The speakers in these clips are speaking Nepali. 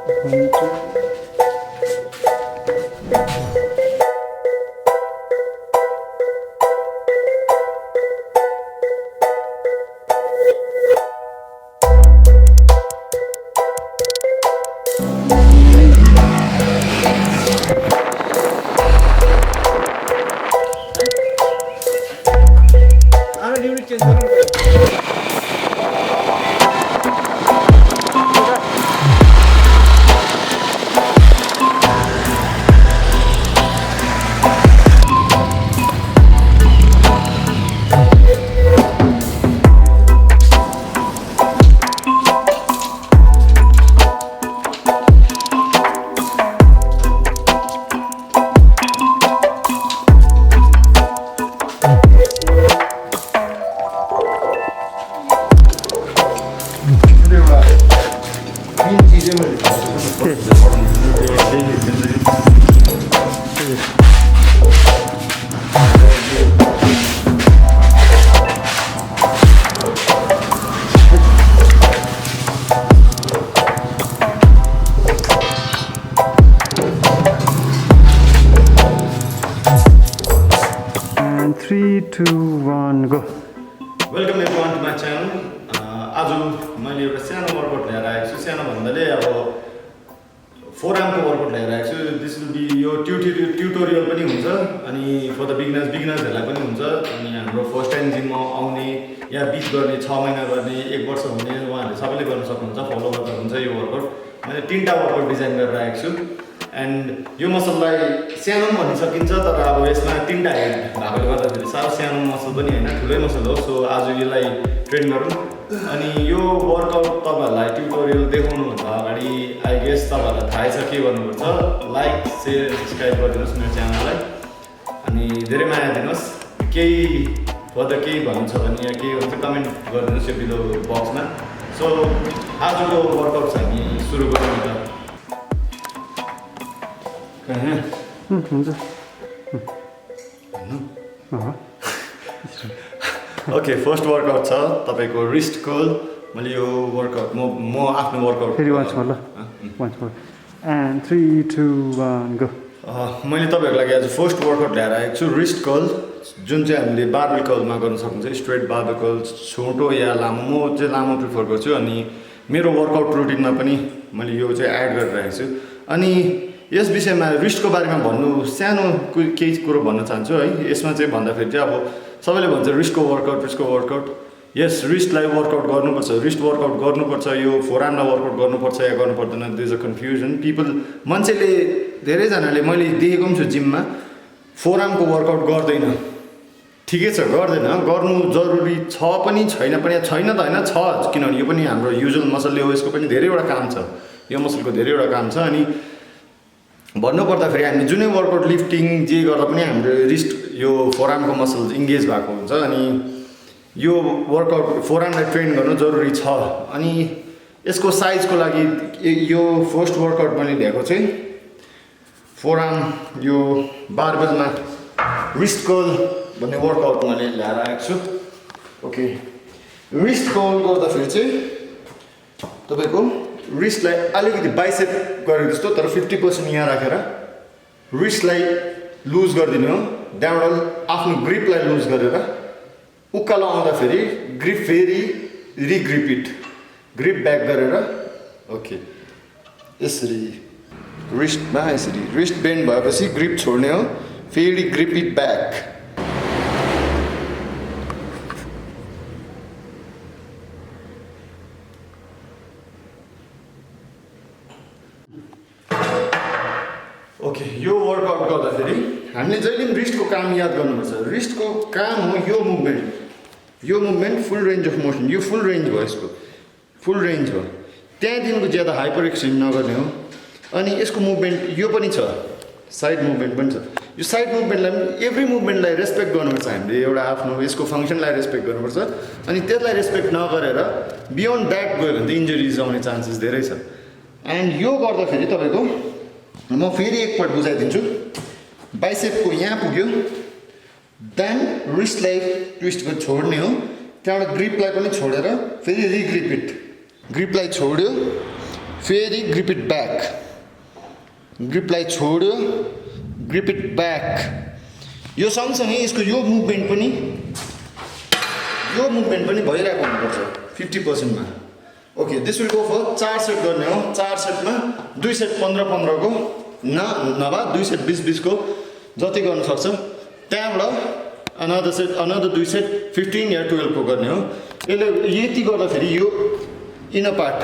Three, two, one, go. Welcome everyone to my channel. आज मैले एउटा सानो वर्कआउट ल्याएर आएको छु. सानो भन्दाले अब फोरआर्मको वर्कआउट ल्याएर आएको छु. दिस विल बी यो ट्युटोरियल पनि हुन्छ अनि फर द बिगिनर्सहरूलाई पनि हुन्छ. अनि हाम्रो फर्स्ट टाइम जिममा आउने या बिच गर्ने 6 महिना गर्ने 1 वर्ष हुने उहाँहरूले सबैले गर्न सक्नुहुन्छ. फलो गर्दा हुन्छ यो वर्कआउट. मैले 3टा वर्कआउट डिजाइन गरेर आएको छु. एन्ड यो मसललाई सानो पनि भन्न सकिन्छ तर अब यसमा 3टा हेड भएकोले गर्दाखेरि साह्रो सानो मसल पनि होइन, ठुलै मसल हो. सो आज यसलाई ट्रेन गरौँ. अनि यो वर्कआउट तपाईँहरूलाई ट्युटोरियल देखाउनुभन्दा अगाडि आई गेस तपाईँहरूलाई थाहै छ के गर्नुपर्छ. लाइक सेयर सब्सक्राइब गरिदिनुहोस् मेरो च्यानललाई अनि धेरै माया दिनुहोस्. केही फर्दर केही भन्नु छ भने या केही हुन्छ कमेन्ट गरिदिनुहोस् यो भिडियो बक्समा. सो आजको वर्कआउट चाहिँ हामी सुरु गरौँ त. हुन्छ. ओके, फर्स्ट वर्कआउट छ तपाईँको रिस्ट कर्ल. मैले यो वर्कआउट म आफ्नो वर्कआउट फेरि वान्स मोर ल. Once more and 3 2 1 go. मैले तपाईँहरूको लागि आज फर्स्ट वर्कआउट ल्याएर आएको छु रिस्ट कर्ल, जुन चाहिँ हामीले बार्बल कर्लमा गर्न सक्नुहुन्छ. स्ट्रेट बार्बल कर्ल, छोटो या लामो. म चाहिँ लामो प्रिफर गर्छु अनि मेरो वर्कआउट रुटिनमा पनि मैले यो चाहिँ एड गरिरहेको छु. अनि यस विषयमा रिस्टको बारेमा भन्नु सानो केही कुरो भन्न चाहन्छु है. यसमा चाहिँ भन्दाखेरि चाहिँ अब सबैले भन्छ रिस्टको वर्कआउट. यस, रिस्टलाई वर्कआउट गर्नुपर्छ, रिस्ट वर्कआउट गर्नुपर्छ, यो फोरआर्मलाई वर्कआउट गर्नुपर्छ या गर्नु पर्दैन. There is a confusion. मान्छेले धेरैजनाले मैले देखेको पनि छु जिममा फोरआर्मको वर्कआउट गर्दैन. ठिकै छ, गर्दैन, गर्नु जरुरी छ पनि छैन पनि. छैन त होइन, छ, किनभने यो पनि हाम्रो युजुअल मसलले हो. यसको पनि धेरैवटा काम छ, यो मसलको धेरैवटा काम छ. अनि भन्नुपर्दाखेरि हामी जुनै वर्कआउट लिफ्टिङ जे गर्दा पनि हाम्रो रिस्ट यो फोरआर्मको मसल इङ्गेज भएको हुन्छ. अनि यो वर्कआउट फोरआर्मलाई ट्रेन गर्नु जरुरी छ. अनि यसको साइजको लागि यो फर्स्ट वर्कआउट मैले ल्याएको चाहिँ फोरआर्म यो बारबेलमा रिस्ट कर्ल भन्ने वर्कआउट मैले ल्याएर आएको छु. ओके, रिस्ट कर्ल गर्दाखेरि चाहिँ तपाईँको रिस्टलाई अलिकति बाइसेप गरेको जस्तो तर 50% यहाँ राखेर रिस्टलाई लुज गरिदिनु हो. त्यहाँबाट आफ्नो ग्रिपलाई लुज गरेर उकालो आउँदाखेरि ग्रिप फेरि ग्रिप ब्याक गरेर. ओके, यसरी रिस्टमा यसरी रिस्ट बेन्ड भएपछि ग्रिप छोड्ने हो, फेरि ग्रिप इट ब्याक. ओके, यो वर्कआउट गर्दाखेरि हामीले जहिले पनि रिस्टको काम याद गर्नुपर्छ. रिस्टको काम हो यो movement full range of motion. यो फुल रेन्ज भयो, यसको फुल रेन्ज हो. त्यहाँदेखिको ज्यादा हाइपर एक्सटेन्ड नगर्ने हो. अनि यसको मुभमेन्ट यो पनि छ, साइड मुभमेन्ट पनि छ. यो साइड मुभमेन्टलाई पनि एभ्री मुभमेन्टलाई रेस्पेक्ट गर्नुपर्छ हामीले. एउटा आफ्नो यसको फङ्सनलाई रेस्पेक्ट गर्नुपर्छ. अनि त्यसलाई रेस्पेक्ट नगरेर बियोन्ड द्याट गयो भने त इन्जुरिज आउने चान्सेस धेरै छ. एन्ड यो गर्दाखेरि तपाईँको म फेरि एकपल्ट बुझाइदिन्छु. बाइसेपको यहाँ पुग्यो, देन रिस्टलाई ट्विस्ट गरेर छोड्ने हो. त्यहाँबाट ग्रिपलाई पनि छोडेर फेरि ग्रिपलाई छोड्यो, फेरि ग्रिप इट ब्याक, ग्रिपलाई छोड्यो, ग्रिप इट ब्याक। यो सँगसँगै यसको यो मुभमेन्ट पनि भइरहेको हुनुपर्छ 50%मा। Okay, this will go for 4 set गर्ने हो। 4 सेटमा 2 सेट 15-15 को नभए 2 सेट 20-20 को जति गर्न सक्छ। त्यहाँबाट अनदर 2 सेट 15 या 12 को गर्ने हो। यसले यति गर्दाखेरि यो इनर पार्ट,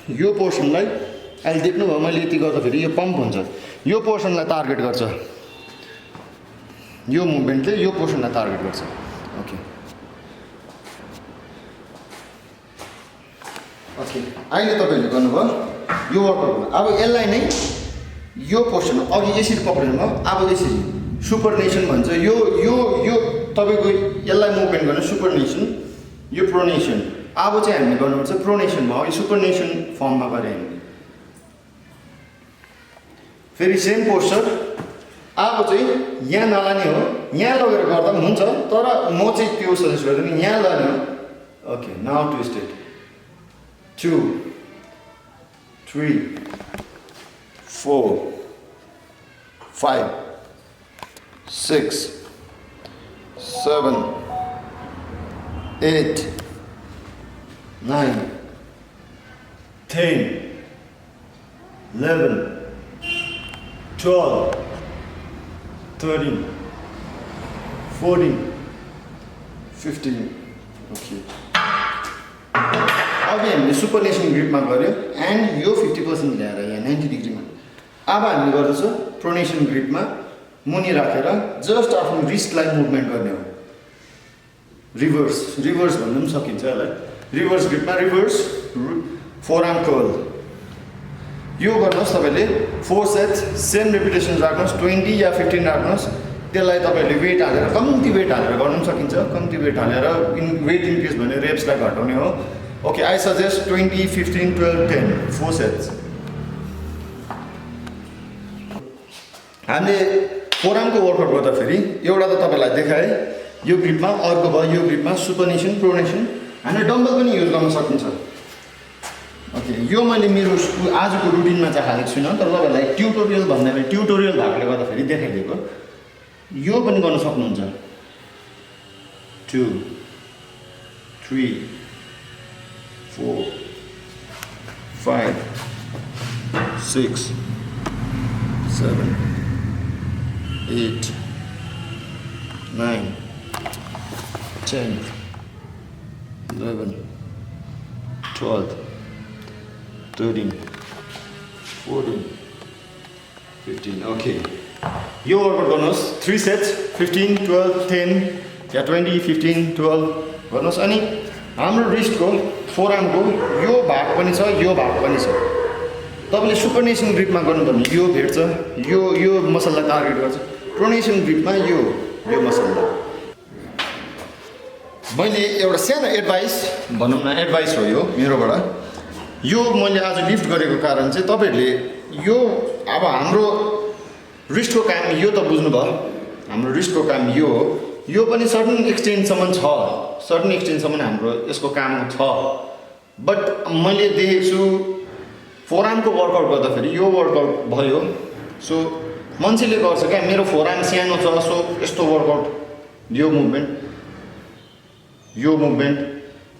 यो पोर्सनलाई अहिले देख्नुभयो मैले यति गर्दाखेरि यो पम्प हुन्छ, यो पोर्सनलाई टार्गेट गर्छ, यो मुभमेन्टले यो पोर्सनलाई टार्गेट गर्छ। ओके ओके, अहिले तपाईँहरूले गर्नुभयो यो वर्कआउट। अब यसलाई नै यो पोर्सन अघि यसरी पक्रिनु भयो, अब यसरी सुपरनेसन भन्छ। यो यो यो तपाईँको यसलाई मुभमेन्ट गर्ने सुपरनेसन, यो प्रोनेसन। अब चाहिँ हामीले गर्नुपर्छ प्रोनेसनमा हो, यो सुपरनेसन फर्ममा गरे हामीले। फेरि सेम पोस्चर। अब चाहिँ यहाँ नलाने हो, यहाँ लगेर गर्दा पनि हुन्छ, तर म चाहिँ त्यो सजेस्ट गर्दैन, यहाँ लाने हो। Okay, now twist it. 2 3 4 5 6 7 8 9 10 11 12 13 14 15। Okay, अब हामीले सुपरनेसन ग्रिपमा गऱ्यो एन्ड यो 50% ल्याएर यहाँ 90 डिग्रीमा। अब हामीले गर्दैछौँ प्रोनेसन ग्रिपमा मुनि राखेर जस्ट आफ्नो रिस्टलाई मुभमेन्ट गर्ने हो। रिभर्स भन्नु पनि सकिन्छ यसलाई। रिभर्स ग्रिपमा रिभर्स फोरआर्म कर्ल। यो गर्नुहोस् तपाईँले 4 सेट्स, सेम रिपिटेसन राख्नुहोस्, 20 या 15 राख्नुहोस्। त्यसलाई तपाईँहरूले वेट हालेर कम्ती वेट हालेर गर्नु पनि सकिन्छ। कम्ती वेट हालेर वेट इन्क्रिज भने रेप्सलाई घटाउने हो। Okay, I suggest 20 15 12 10 4 sets. हामीले फोरआर्मको वर्कआउट गर्दाखेरि एउटा त तपाईँलाई देखाएँ यो ग्रिपमा, अर्को भयो यो ग्रिपमा सुपरनेसन प्रोनेसन। हामीले डम्बल पनि युज गर्न सकिन्छ। ओके, यो मैले मेरो आजको रुटिनमा चाहिँ हालेको छुइनँ, तर तपाईँहरूलाई ट्युटोरियल भन्दाखेरि ट्युटोरियल भएकोले गर्दाखेरि देखाइदिएको। यो पनि गर्न सक्नुहुन्छ। 2 3 4 5 6 7 8 9 10 11 12 13 14 15। ओके, यो वर्कआउट गर्नुहोस् 3 सेट्स 15 12 10 या 20 15 12 गर्नुहोस्। अनि हाम्रो रिस्टको फोरआर्मको यो भाग पनि छ, यो भाग पनि छ। तपाईँले सुपरनेसन ग्रिपमा गर्नुपर्ने यो भेट्छ, यो मसललाई टार्गेट गर्छ। प्रोनेसन ग्रिपमा यो मसललाई। मैले एउटा सानो एडभाइस भनौँ न, एडभाइस हो यो मेरोबाट। यो मैले आज लिफ्ट गरेको कारण चाहिँ तपाईँहरूले यो अब हाम्रो रिस्टको काम यो त बुझ्नुभयो, हाम्रो रिस्टको काम यो हो। यो पनि सर्टन एक्सटेन्टसम्म छ, सर्टन एक्सटेन्टसम्म हाम्रो यसको काम छ। बट मैले देखेको छु फोरआर्मको वर्कआउट गर्दाखेरि यो वर्कआउट भयो। सो मान्छेले गर्छ क्या, मेरो फोरआर्म सानो छ सो यस्तो वर्कआउट, यो मुभमेन्ट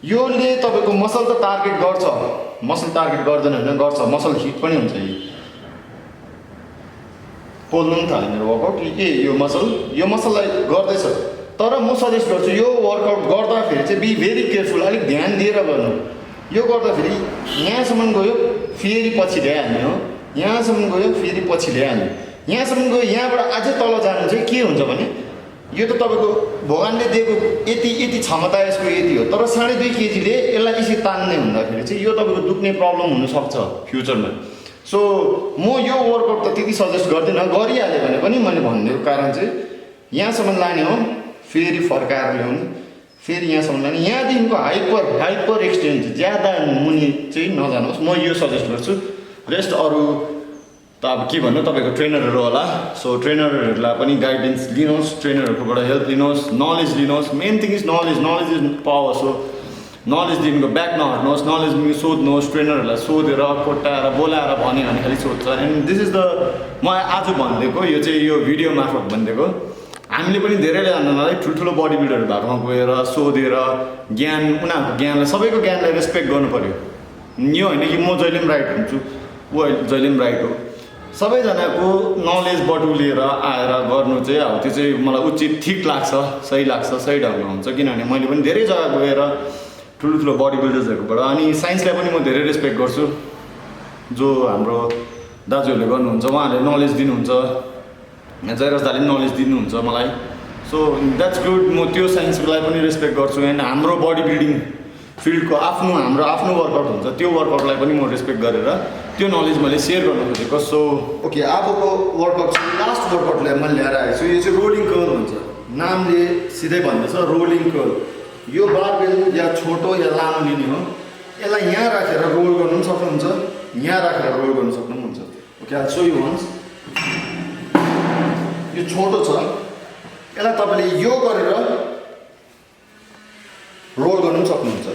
योले तपाईँको मसल त टार्गेट गर्छ, मसल टार्गेट गर्दैन होइन, गर्छ, मसल हिट पनि हुन्छ। पोल्नु पनि थाल्यो मेरो वर्कआउट। यो मसललाई गर्दैछ। तर म सजेस्ट गर्छु यो वर्कआउट गर्दाखेरि चाहिँ बी भेरी केयरफुल, अलिक ध्यान दिएर गर्नु। यो गर्दाखेरि यहाँसम्म गयो फेरि पछि ल्याइहाल्ने हो, यहाँसम्म गयो फेरि पछि ल्याइहाल्ने, यहाँसम्म गयो, यहाँबाट अझै तल जानु चाहिँ के हुन्छ भने यो त तपाईँको भगवान्ले दिएको यति क्षमता यसको यति हो, तर 2.5 केजीले यसलाई यसरी तान्ने हुँदाखेरि चाहिँ यो तपाईँको दुख्ने प्रब्लम हुनसक्छ फ्युचरमा। सो म यो वर्कआउट त त्यति सजेस्ट गर्दिनँ, गरिहाल्यो भने पनि मैले भनिदिएको कारण चाहिँ यहाँसम्म लाने हो, फेरि फर्काएर ल्याउने, फेरि यहाँसम्म लाने, यहाँदेखिको हाइपर एक्सटेन्ड ज्यादा मुनि चाहिँ नजानुहोस्, म यो सजेस्ट गर्छु। रेस्ट अरू त अब के भन्नु, तपाईँको ट्रेनरहरू होला। सो ट्रेनरहरूलाई पनि गाइडेन्स लिनुहोस्, ट्रेनरहरूकोबाट हेल्प लिनुहोस्, नलेज लिनुहोस्। Main thing is knowledge is power. So knowledge दिनुको ब्याक नहट्नुहोस्, नलेज सोध्नुहोस्, ट्रेनरहरूलाई सोधेर कोट्टाएर बोलाएर भन्यो भने खालि सोध्छ। एन्ड दिस इज द म आज भनिदिएको, यो चाहिँ यो भिडियो मार्फत भनिदिएको। हामीले पनि धेरैले जान्दैनलाई ठुल्ठुलो बडी बिल्डर भएकोमा गएर सोधेर ज्ञान, उनीहरूको ज्ञानलाई, सबैको ज्ञानलाई रेस्पेक्ट गर्नु पऱ्यो। यो होइन कि म जहिले पनि राइट हुन्छु, ऊ जहिले पनि राइट हो। सबैजनाको नलेज बटुलेर आएर गर्नु चाहिँ अब त्यो चाहिँ मलाई उचित ठिक लाग्छ, सही लाग्छ, सही ढङ्गमा हुन्छ। किनभने मैले पनि धेरै जग्गा गएर ठुल्ठुलो बडी बिल्डर्सहरूकोबाट, अनि साइन्सलाई पनि म धेरै रेस्पेक्ट गर्छु। जो हाम्रो दाजुहरूले गर्नुहुन्छ उहाँहरूले नलेज दिनुहुन्छ, जयराज दाले पनि नलेज दिनुहुन्छ मलाई। So that's good. म त्यो साइन्सलाई पनि रेस्पेक्ट गर्छु। एन्ड हाम्रो बडी बिल्डिङ फिल्डको हाम्रो आफ्नो वर्कआउट हुन्छ, त्यो वर्कआउटलाई पनि म रेस्पेक्ट गरेर त्यो नलेज मैले सेयर गर्नु खोजेको। सो ओके, अबको वर्कआउट चाहिँ लास्ट वर्कआउटलाई मैले ल्याएर आएको छु। यो चाहिँ रोलिङ कर्ल हुन्छ, नामले सिधै भन्दैछ रोलिङ कर्ल। यो बारबेल या छोटो या लामो लिने हो। यसलाई यहाँ राखेर रोल गर्नु पनि सक्नुहुन्छ, यहाँ राखेर रोल गर्नु सक्नुहुन्छ। Okay, I show you once. यो छोटो छ, यसलाई तपाईँले यो गरेर रोल गर्नु पनि सक्नुहुन्छ।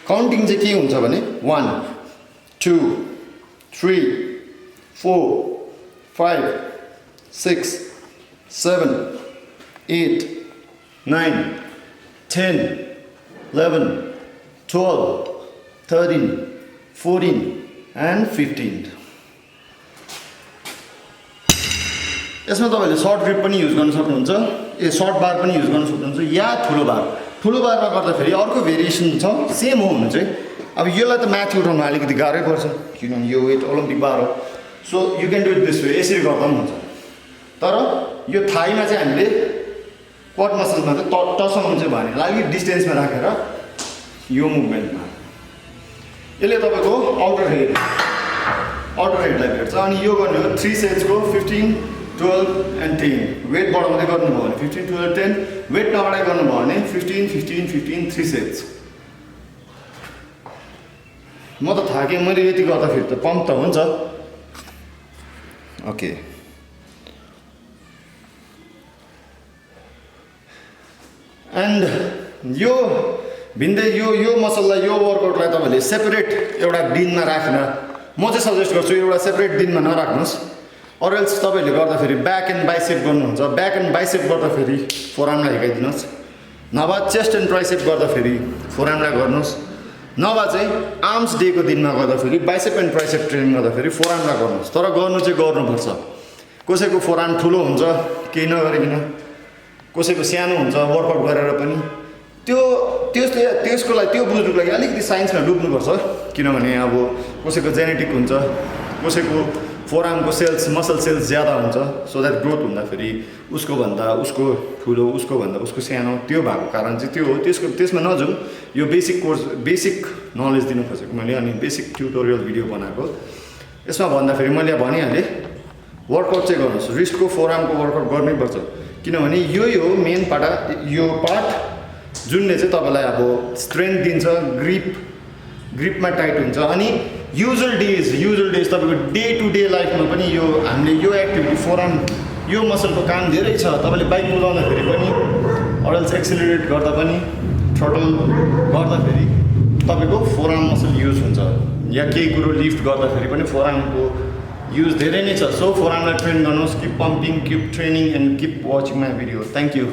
काउन्टिङ चाहिँ के हुन्छ भने 1 2 3 4 5 6 7 8 9 10 11 12 13 14 and 15। यसमा तपाईँले सर्ट ग्रिप पनि युज गर्न सक्नुहुन्छ, सर्ट बार पनि युज गर्न सक्नुहुन्छ, या ठुलो बार। ठुलो बारमा गर्दाखेरि अर्को भेरिएसन छ, सेम हो हुनु चाहिँ। अब यसलाई त माथि उठाउनु अलिकति गाह्रै पर्छ, किनभने यो वेट ओलम्पिक बार हो। So you can do it this way, यसरी गर्दा पनि हुन्छ। तर यो थाईमा चाहिँ हामीले क्वाड मसल्समा चाहिँ टसम्म चाहिँ भने अलिक डिस्टेन्समा राखेर यो मुभमेन्टमा यसले तपाईँको आउटर हेडलाई भेट्छ। अनि यो गर्ने हो 3 सेट्सको 15 12 and 10। वेट बढाउँदै गर्नुभयो भने 15 12 10, वेट नबढाइ गर्नुभयो भने 15 15 15 3 सेट्स। म त थाकेँ, मैले यति गर्दाखेरि त पम्प त हुन्छ। ओके, एन्ड यो भिन्दै यो मसललाई, यो वर्कआउटलाई तपाईँले सेपरेट एउटा दिनमा राखेर, म चाहिँ सजेस्ट गर्छु एउटा सेपरेट दिनमा नराख्नुहोस्। अर एल्स तपाईँहरूले गर्दाखेरि ब्याक एन्ड बाइसेप गर्नुहुन्छ, ब्याक एन्ड बाइसेप गर्दाखेरि फोरआर्मलाई हिर्काइदिनुहोस्, नभए चेस्ट एन्ड ट्राइसेप गर्दाखेरि फोरआर्मलाई गर्नुहोस्, नभए चाहिँ आर्म्स डेको दिनमा गर्दाखेरि बाइसेप एन्ड ट्राइसेप ट्रेनिङ गर्दाखेरि फोरआर्मलाई गर्नुहोस्। तर गर्नु चाहिँ गर्नुपर्छ। कसैको फोरआर्म ठुलो हुन्छ केही नगरिकन, कसैको सानो हुन्छ वर्कआउट गरेर पनि। त्यसको लागि, त्यो बुझ्नुको लागि अलिकति साइन्समा डुब्नुपर्छ। किनभने अब कसैको जेनेटिक हुन्छ, कसैको फोरआर्मको मसल सेल्स ज्यादा हुन्छ, सो द्याट ग्रोथ हुँदाखेरि उसको भन्दा उसको ठुलो, उसको भन्दा उसको सानो, त्यो भएको कारण चाहिँ त्यो हो। त्यसमा नजाउँ, यो बेसिक नलेज दिनु खोजेको मैले, अनि बेसिक ट्युटोरियल भिडियो बनाएको। यसमा भन्दाखेरि मैले भनिहालेँ, वर्कआउट चाहिँ गर्नुहोस्, रिस्टको फोरआर्मको वर्कआउट गर्नैपर्छ। किनभने यो मेन यो पार्ट जुनले चाहिँ तपाईँलाई अब स्ट्रेन्थ दिन्छ, ग्रिपमा टाइट हुन्छ। अनि युजुअल डेज तपाईँको डे टु डे लाइफमा पनि यो हामीले यो एक्टिभिटी फोरआर्म, यो मसलको काम धेरै छ। तपाईँले बाइक कुदाउँदाखेरि पनि, अरल्स एक्सिलरेट गर्दा पनि, थ्रोटल गर्दाखेरि तपाईँको फोरआर्म मसल युज हुन्छ, या केही कुरो लिफ्ट गर्दाखेरि पनि फोरआर्मको युज धेरै नै छ। सो फोरआर्मलाई ट्रेन गर्नुहोस्, keep pumping, keep training and keep watching my video. Thank you.